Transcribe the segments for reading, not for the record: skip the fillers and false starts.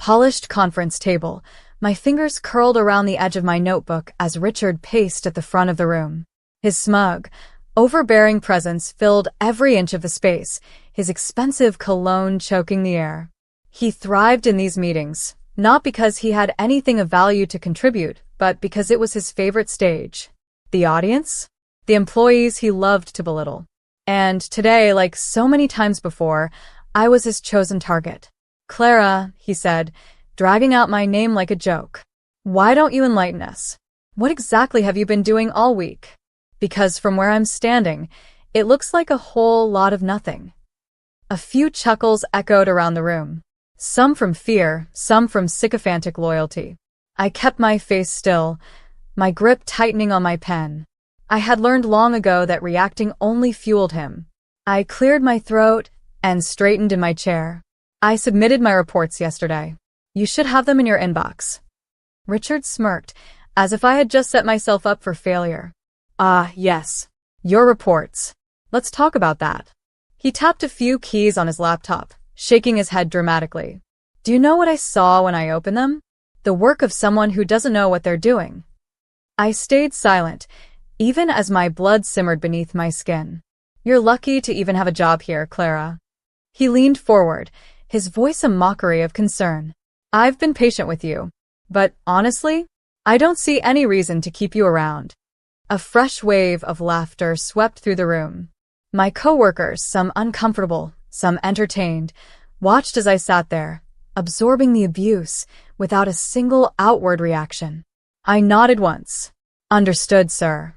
polished conference table, my fingers curled around the edge of my notebook as Richard paced at the front of the room. His smug, overbearing presence filled every inch of the space, his expensive cologne choking the air. He thrived in these meetings, not because he had anything of value to contribute, but because it was his favorite stage. The audience? The employees he loved to belittle. And today, like so many times before, I was his chosen target. "Clara," he said, dragging out my name like a joke. "Why don't you enlighten us? What exactly have you been doing all week?" Because from where I'm standing, it looks like a whole lot of nothing. A few chuckles echoed around the room. Some from fear, some from sycophantic loyalty. I kept my face still, my grip tightening on my pen. I had learned long ago that reacting only fueled him. I cleared my throat and straightened in my chair. "I submitted my reports yesterday. You should have them in your inbox." Richard smirked, as if I had just set myself up for failure. "Ah, yes. Your reports. Let's talk about that." He tapped a few keys on his laptop, shaking his head dramatically. "Do you know what I saw when I opened them? The work of someone who doesn't know what they're doing." I stayed silent, even as my blood simmered beneath my skin. "You're lucky to even have a job here, Clara." He leaned forward, his voice a mockery of concern. "I've been patient with you, but honestly, I don't see any reason to keep you around." A fresh wave of laughter swept through the room. My coworkers, some uncomfortable, some entertained, watched as I sat there, absorbing the abuse without a single outward reaction. I nodded once. "Understood, sir."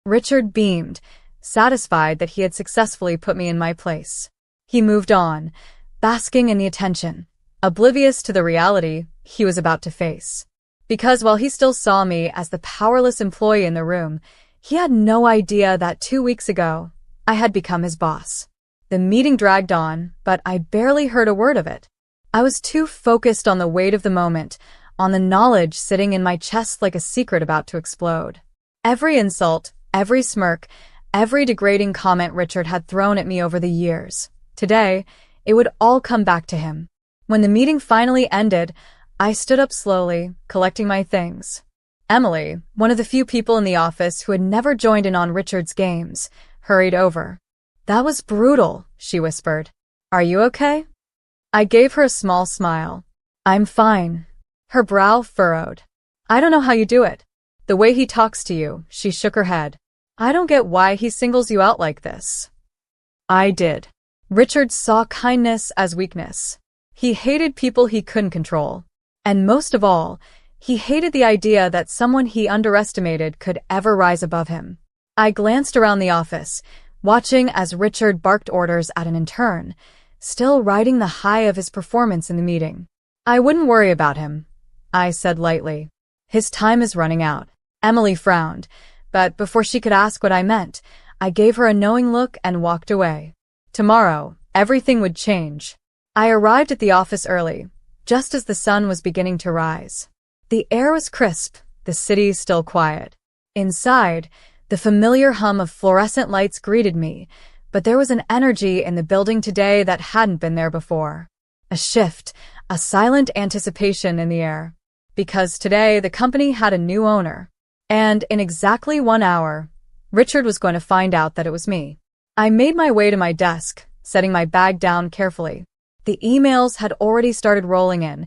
Richard beamed, satisfied that he had successfully put me in my place. He moved on, basking in the attention, oblivious to the reality he was about to face. Because while he still saw me as the powerless employee in the room, he had no idea that 2 weeks ago, I had become his boss. The meeting dragged on, but I barely heard a word of it. I was too focused on the weight of the moment, on the knowledge sitting in my chest like a secret about to explode. Every insult, every smirk, every degrading comment Richard had thrown at me over the years. Today, it would all come back to him. When the meeting finally ended, I stood up slowly, collecting my things. Emily, one of the few people in the office who had never joined in on Richard's games, hurried over. "That was brutal," she whispered. "Are you okay?" I gave her a small smile. "I'm fine." Her brow furrowed. "I don't know how you do it. The way he talks to you," she shook her head. "I don't get why he singles you out like this." I did. Richard saw kindness as weakness. He hated people he couldn't control. And most of all, he hated the idea that someone he underestimated could ever rise above him. I glanced around the office, watching as Richard barked orders at an intern, still riding the high of his performance in the meeting. "I wouldn't worry about him," I said lightly. "His time is running out." Emily frowned, but before she could ask what I meant, I gave her a knowing look and walked away. Tomorrow, everything would change. I arrived at the office early, just as the sun was beginning to rise. The air was crisp, the city still quiet. Inside, the familiar hum of fluorescent lights greeted me, but there was an energy in the building today that hadn't been there before. A shift, a silent anticipation in the air. Because today the company had a new owner. And in exactly 1 hour, Richard was going to find out that it was me. I made my way to my desk, setting my bag down carefully. The emails had already started rolling in,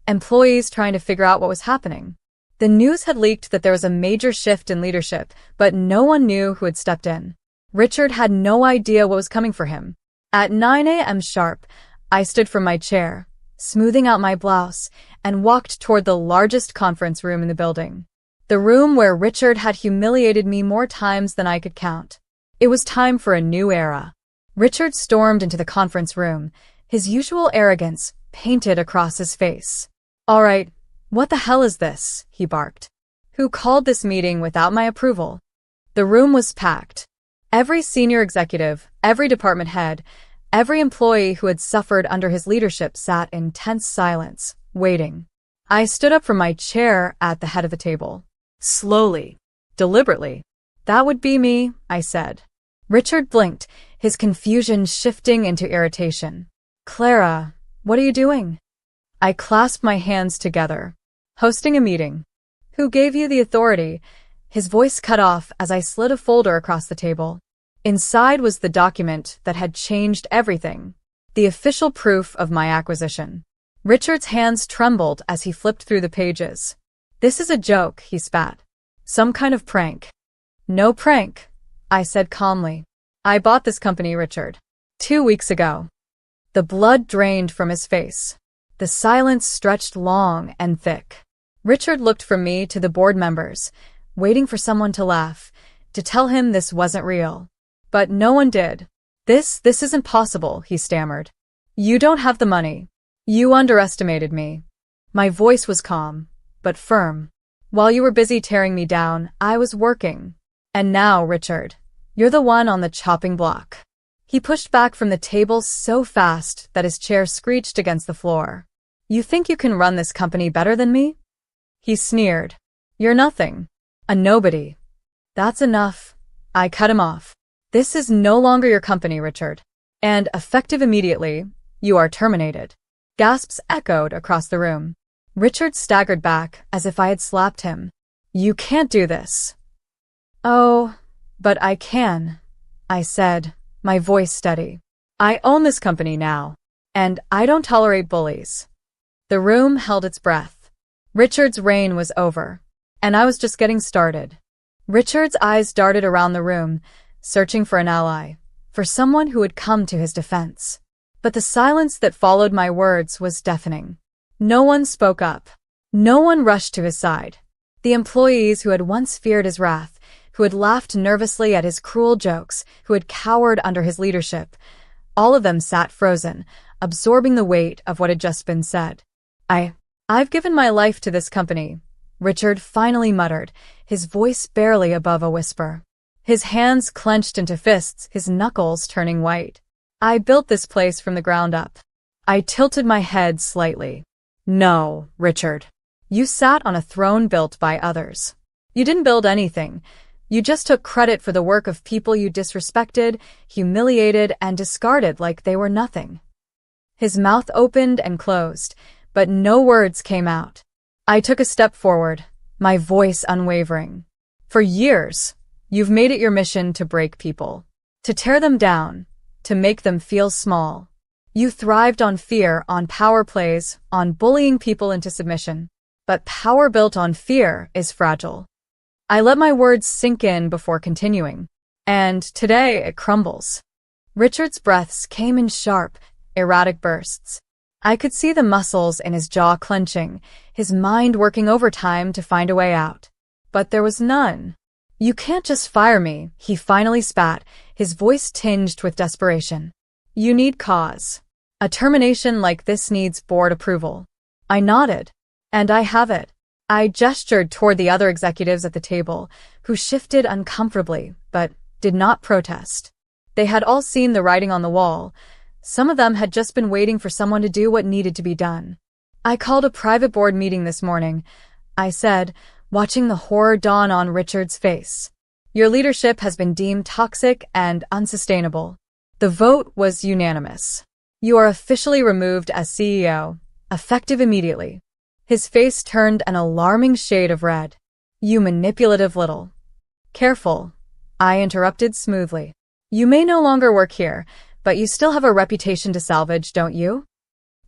employees trying to figure out what was happening. The news had leaked that there was a major shift in leadership, but no one knew who had stepped in. Richard had no idea what was coming for him. At 9 a.m. sharp, I stood from my chair, smoothing out my blouse, and walked toward the largest conference room in the building. The room where Richard had humiliated me more times than I could count. It was time for a new era. Richard stormed into the conference room, his usual arrogance painted across his face. "All right, what the hell is this?" he barked. "Who called this meeting without my approval?" The room was packed. Every senior executive, every department head, every employee who had suffered under his leadership sat in tense silence, waiting. I stood up from my chair at the head of the table. Slowly, deliberately. "That would be me," I said. Richard blinked, his confusion shifting into irritation. "Clara, what are you doing?" I clasped my hands together. Hosting a meeting. Who gave you the authority? His voice cut off as I slid a folder across the table. Inside was the document that had changed everything. The official proof of my acquisition. Richard's hands trembled as he flipped through the pages. This is a joke, he spat. Some kind of prank. No prank, I said calmly. I bought this company, Richard. 2 weeks ago. The blood drained from his face. The silence stretched long and thick. Richard looked from me to the board members, waiting for someone to laugh, to tell him this wasn't real. But no one did. This isn't possible, he stammered. You don't have the money. You underestimated me. My voice was calm, but firm. While you were busy tearing me down, I was working. And now, Richard, you're the one on the chopping block. He pushed back from the table so fast that his chair screeched against the floor. You think you can run this company better than me? He sneered. You're nothing. A nobody. That's enough. I cut him off. This is no longer your company, Richard. And, effective immediately, you are terminated. Gasps echoed across the room. Richard staggered back as if I had slapped him. You can't do this. Oh, but I can, I said, my voice steady. I own this company now, and I don't tolerate bullies. The room held its breath. Richard's reign was over, and I was just getting started. Richard's eyes darted around the room, searching for an ally, for someone who would come to his defense. But the silence that followed my words was deafening. No one spoke up. No one rushed to his side. The employees who had once feared his wrath, who had laughed nervously at his cruel jokes, who had cowered under his leadership, all of them sat frozen, absorbing the weight of what had just been said. I've given my life to this company, Richard finally muttered, his voice barely above a whisper. His hands clenched into fists, his knuckles turning white. I built this place from the ground up. I tilted my head slightly. No, Richard. You sat on a throne built by others. You didn't build anything. You just took credit for the work of people you disrespected, humiliated, and discarded like they were nothing. His mouth opened and closed, but no words came out. I took a step forward, my voice unwavering. For years, you've made it your mission to break people, to tear them down, to make them feel small. You thrived on fear, on power plays, on bullying people into submission. But power built on fear is fragile. I let my words sink in before continuing. And today it crumbles. Richard's breaths came in sharp, erratic bursts. I could see the muscles in his jaw clenching, his mind working overtime to find a way out. But there was none. You can't just fire me, he finally spat, his voice tinged with desperation. You need cause. A termination like this needs board approval. I nodded. And I have it. I gestured toward the other executives at the table, who shifted uncomfortably, but did not protest. They had all seen the writing on the wall. Some of them had just been waiting for someone to do what needed to be done. I called a private board meeting this morning, I said, watching the horror dawn on Richard's face. Your leadership has been deemed toxic and unsustainable. The vote was unanimous. You are officially removed as CEO, effective immediately. His face turned an alarming shade of red. You manipulative little. Careful, I interrupted smoothly. You may no longer work here, but you still have a reputation to salvage, don't you?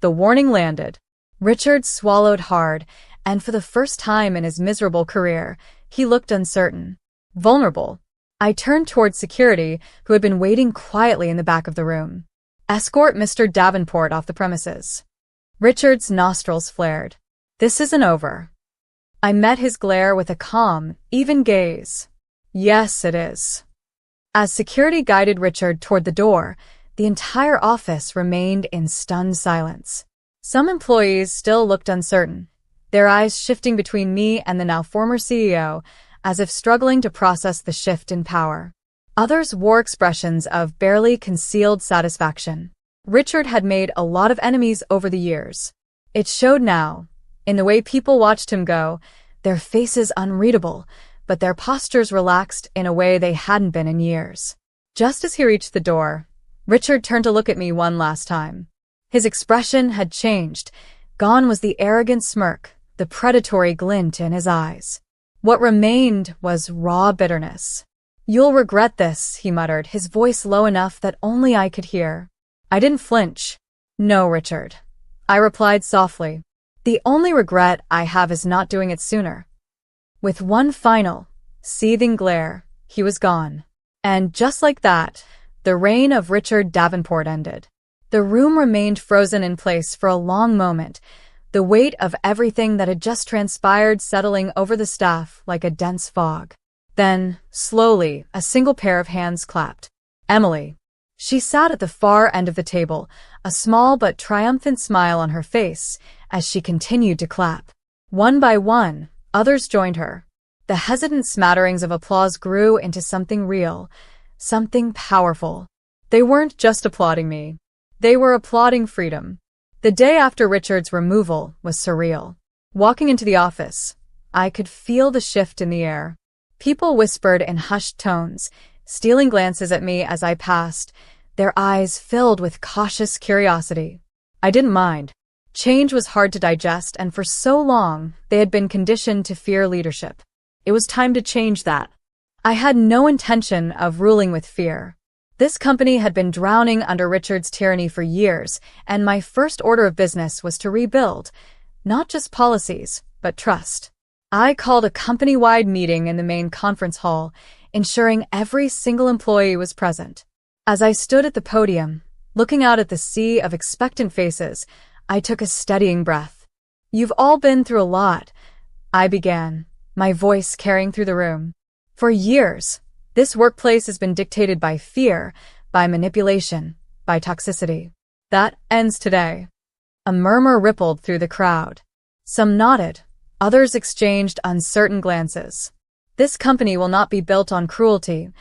The warning landed. Richard swallowed hard, and for the first time in his miserable career, he looked uncertain, vulnerable. I turned toward security, who had been waiting quietly in the back of the room. Escort Mr. Davenport off the premises. Richard's nostrils flared. This isn't over. I met his glare with a calm, even gaze. Yes, it is. As security guided Richard toward the door, the entire office remained in stunned silence. Some employees still looked uncertain, their eyes shifting between me and the now former CEO, as if struggling to process the shift in power. Others wore expressions of barely concealed satisfaction. Richard had made a lot of enemies over the years. It showed now, in the way people watched him go, their faces unreadable, but their postures relaxed in a way they hadn't been in years. Just as he reached the door, Richard turned to look at me one last time. His expression had changed, Gone was the arrogant smirk, the predatory glint in his eyes. What remained was raw bitterness. "You'll regret this," he muttered, his voice low enough that only I could hear. I didn't flinch. "No, Richard," I replied softly. "The only regret I have is not doing it sooner." With one final, seething glare, he was gone. And just like that, the reign of Richard Davenport ended. The room remained frozen in place for a long moment, the weight of everything that had just transpired settling over the staff like a dense fog. Then, slowly, a single pair of hands clapped. Emily. She sat at the far end of the table, a small but triumphant smile on her face as she continued to clap. One by one, others joined her. The hesitant smatterings of applause grew into something real, something powerful. They weren't just applauding me. They were applauding freedom. The day after Richard's removal was surreal. Walking into the office, I could feel the shift in the air. People whispered in hushed tones, stealing glances at me as I passed, their eyes filled with cautious curiosity. I didn't mind. Change was hard to digest, and for so long, they had been conditioned to fear leadership. It was time to change that. I had no intention of ruling with fear. This company had been drowning under Richard's tyranny for years, and my first order of business was to rebuild, not just policies, but trust. I called a company-wide meeting in the main conference hall, ensuring every single employee was present. As I stood at the podium, looking out at the sea of expectant faces, I took a steadying breath. "You've all been through a lot," I began, my voice carrying through the room. "For years, this workplace has been dictated by fear, by manipulation, by toxicity. That ends today." A murmur rippled through the crowd. Some nodded, others exchanged uncertain glances. "This company will not be built on cruelty,"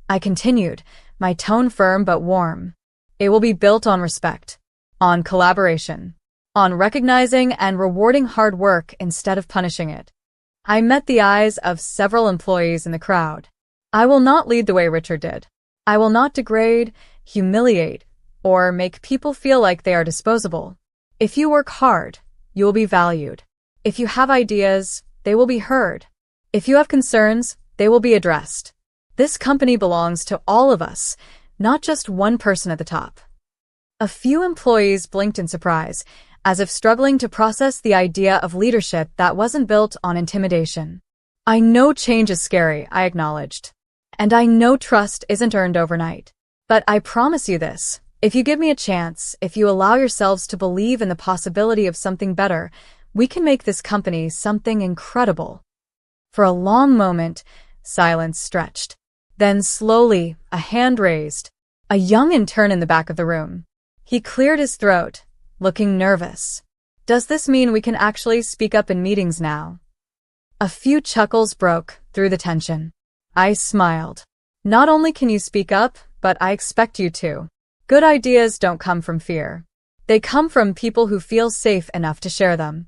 I continued, my tone firm but warm. "It will be built on respect, on collaboration, on recognizing and rewarding hard work instead of punishing it." I met the eyes of several employees in the crowd. "I will not lead the way Richard did. I will not degrade, humiliate, or make people feel like they are disposable. If you work hard, you will be valued. If you have ideas, they will be heard. If you have concerns, they will be addressed. This company belongs to all of us, not just one person at the top." A few employees blinked in surprise, as if struggling to process the idea of leadership that wasn't built on intimidation. "I know change is scary," I acknowledged. "And I know trust isn't earned overnight. But I promise you this, if you give me a chance, if you allow yourselves to believe in the possibility of something better, we can make this company something incredible." For a long moment, silence stretched. Then slowly, a hand raised. A young intern in the back of the room. He cleared his throat, looking nervous. "Does this mean we can actually speak up in meetings now?" A few chuckles broke through the tension. I smiled. "Not only can you speak up, but I expect you to. Good ideas don't come from fear. They come from people who feel safe enough to share them."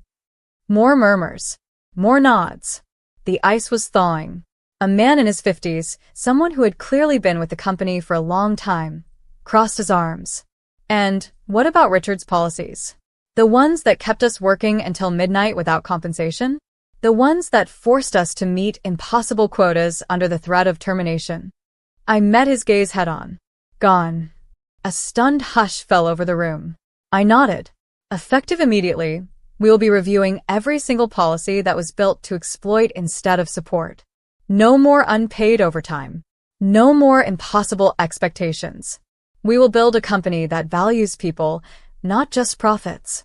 More murmurs. More nods. The ice was thawing. A man in his 50s, someone who had clearly been with the company for a long time, crossed his arms. "And what about Richard's policies? The ones that kept us working until midnight without compensation? The ones that forced us to meet impossible quotas under the threat of termination?" I met his gaze head-on. "Gone." A stunned hush fell over the room. I nodded. "Effective immediately, we will be reviewing every single policy that was built to exploit instead of support. No more unpaid overtime. No more impossible expectations. We will build a company that values people, not just profits."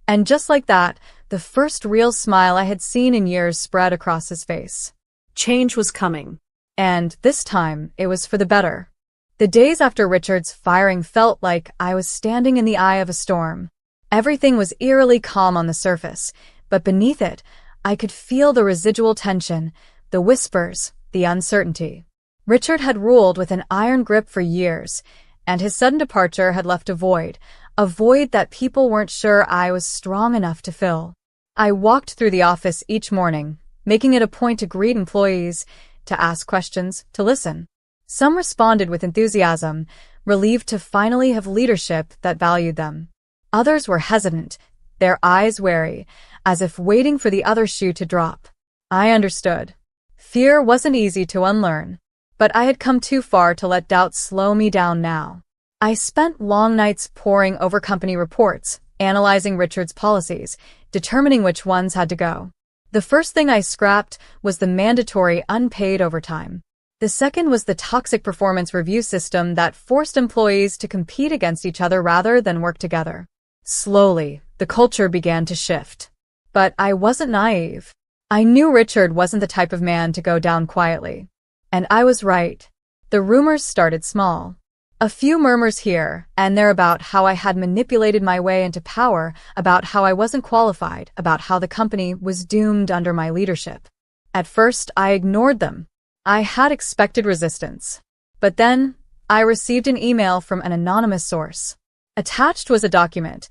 And just like that, the first real smile I had seen in years spread across his face. Change was coming. And this time, it was for the better. The days after Richard's firing felt like I was standing in the eye of a storm. Everything was eerily calm on the surface, but beneath it, I could feel the residual tension, the whispers, the uncertainty. Richard had ruled with an iron grip for years, and his sudden departure had left a void that people weren't sure I was strong enough to fill. I walked through the office each morning, making it a point to greet employees, to ask questions, to listen. Some responded with enthusiasm, relieved to finally have leadership that valued them. Others were hesitant, their eyes wary, as if waiting for the other shoe to drop. I understood. Fear wasn't easy to unlearn, but I had come too far to let doubt slow me down now. I spent long nights poring over company reports, analyzing Richard's policies, determining which ones had to go. The first thing I scrapped was the mandatory unpaid overtime. The second was the toxic performance review system that forced employees to compete against each other rather than work together. Slowly, the culture began to shift. But I wasn't naive. I knew Richard wasn't the type of man to go down quietly. And I was right. The rumors started small. A few murmurs here and there about how I had manipulated my way into power, about how I wasn't qualified, about how the company was doomed under my leadership. At first, I ignored them. I had expected resistance. But then, I received an email from an anonymous source. Attached was a document,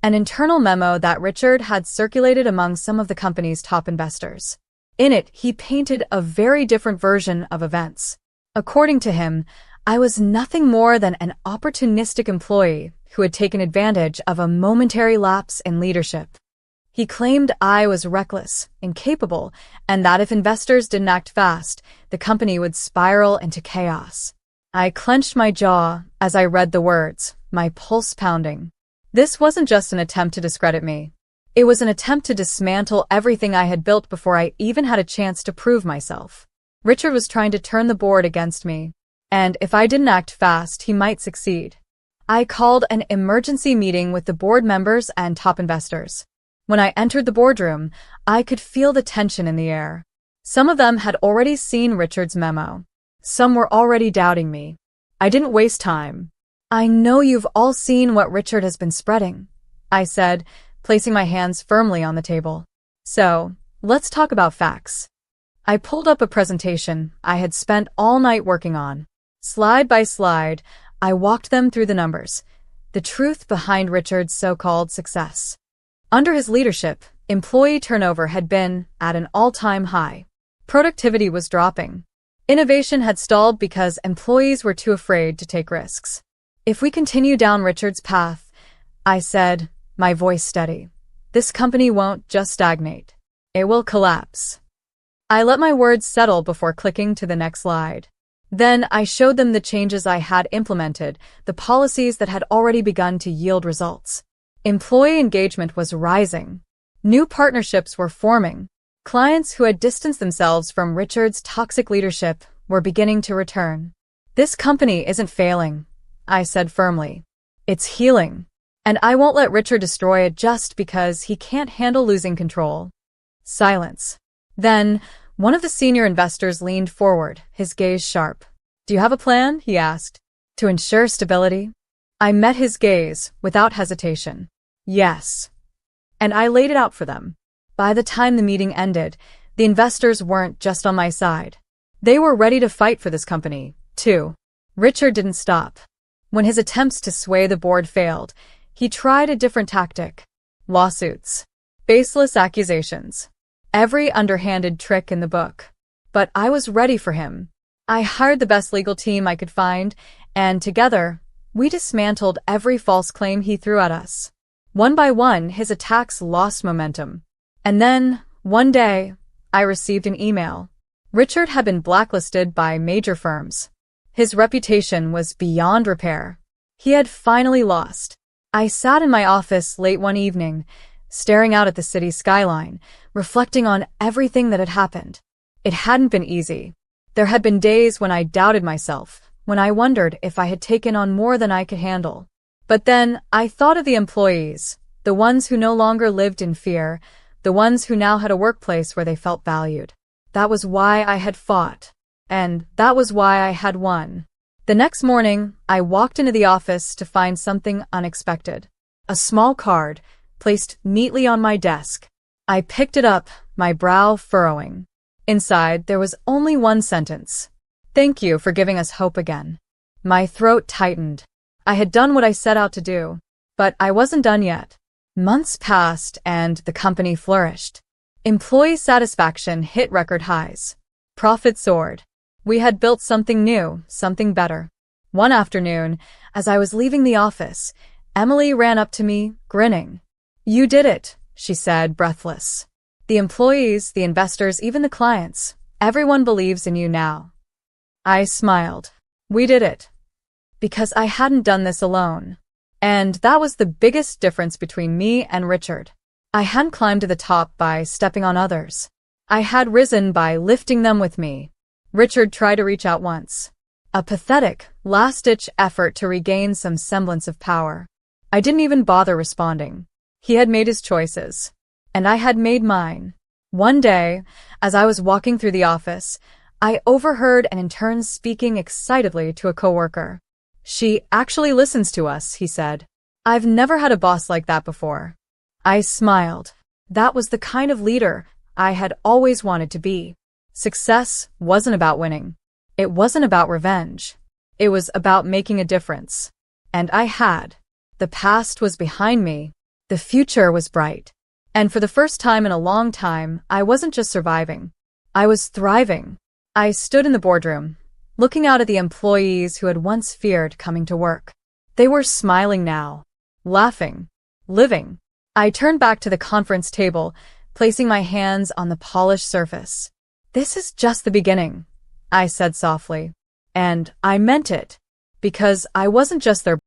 an internal memo that Richard had circulated among some of the company's top investors. In it, he painted a very different version of events. According to him, I was nothing more than an opportunistic employee who had taken advantage of a momentary lapse in leadership. He claimed I was reckless, incapable, and that if investors didn't act fast, the company would spiral into chaos. I clenched my jaw as I read the words, my pulse pounding. This wasn't just an attempt to discredit me. It was an attempt to dismantle everything I had built before I even had a chance to prove myself. Richard was trying to turn the board against me. And if I didn't act fast, he might succeed. I called an emergency meeting with the board members and top investors. When I entered the boardroom, I could feel the tension in the air. Some of them had already seen Richard's memo. Some were already doubting me. I didn't waste time. I know you've all seen what Richard has been spreading, I said, placing my hands firmly on the table. So, let's talk about facts. I pulled up a presentation I had spent all night working on. Slide by slide, I walked them through the numbers, the truth behind Richard's so-called success. Under his leadership, employee turnover had been at an all-time high. Productivity was dropping. Innovation had stalled because employees were too afraid to take risks. If we continue down Richard's path, I said, my voice steady, this company won't just stagnate. It will collapse. I let my words settle before clicking to the next slide. Then I showed them the changes I had implemented, the policies that had already begun to yield results. Employee engagement was rising. New partnerships were forming. Clients who had distanced themselves from Richard's toxic leadership were beginning to return. This company isn't failing, I said firmly. It's healing. And I won't let Richard destroy it just because he can't handle losing control. Silence. Then, one of the senior investors leaned forward, his gaze sharp. Do you have a plan? He asked. To ensure stability? I met his gaze without hesitation. Yes. And I laid it out for them. By the time the meeting ended, the investors weren't just on my side. They were ready to fight for this company, too. Richard didn't stop. When his attempts to sway the board failed, he tried a different tactic. Lawsuits. Baseless accusations. Every underhanded trick in the book. But I was ready for him. I hired the best legal team I could find, and together, we dismantled every false claim he threw at us. One by one, his attacks lost momentum. And then, one day, I received an email. Richard had been blacklisted by major firms. His reputation was beyond repair. He had finally lost. I sat in my office late one evening, staring out at the city skyline, reflecting on everything that had happened. It hadn't been easy. There had been days when I doubted myself, when I wondered if I had taken on more than I could handle. But then I thought of the employees, the ones who no longer lived in fear, the ones who now had a workplace where they felt valued. That was why I had fought. And that was why I had won. The next morning, I walked into the office to find something unexpected. A small card, placed neatly on my desk. I picked it up, my brow furrowing. Inside, there was only one sentence. Thank you for giving us hope again. My throat tightened. I had done what I set out to do. But I wasn't done yet. Months passed and the company flourished. Employee satisfaction hit record highs. Profit soared. We had built something new, something better. One afternoon, as I was leaving the office, Emily ran up to me, grinning. You did it, she said, breathless. The employees, the investors, even the clients, everyone believes in you now. I smiled. We did it. Because I hadn't done this alone. And that was the biggest difference between me and Richard. I hadn't climbed to the top by stepping on others. I had risen by lifting them with me. Richard tried to reach out once. A pathetic, last-ditch effort to regain some semblance of power. I didn't even bother responding. He had made his choices. And I had made mine. One day, as I was walking through the office, I overheard an intern speaking excitedly to a coworker. She actually listens to us, he said. I've never had a boss like that before. I smiled. That was the kind of leader I had always wanted to be. Success wasn't about winning. It wasn't about revenge. It was about making a difference. And I had. The past was behind me. The future was bright. And for the first time in a long time, I wasn't just surviving. I was thriving. I stood in the boardroom, looking out at the employees who had once feared coming to work. They were smiling now, laughing, living. I turned back to the conference table, placing my hands on the polished surface. This is just the beginning, I said softly. And I meant it, because I wasn't just their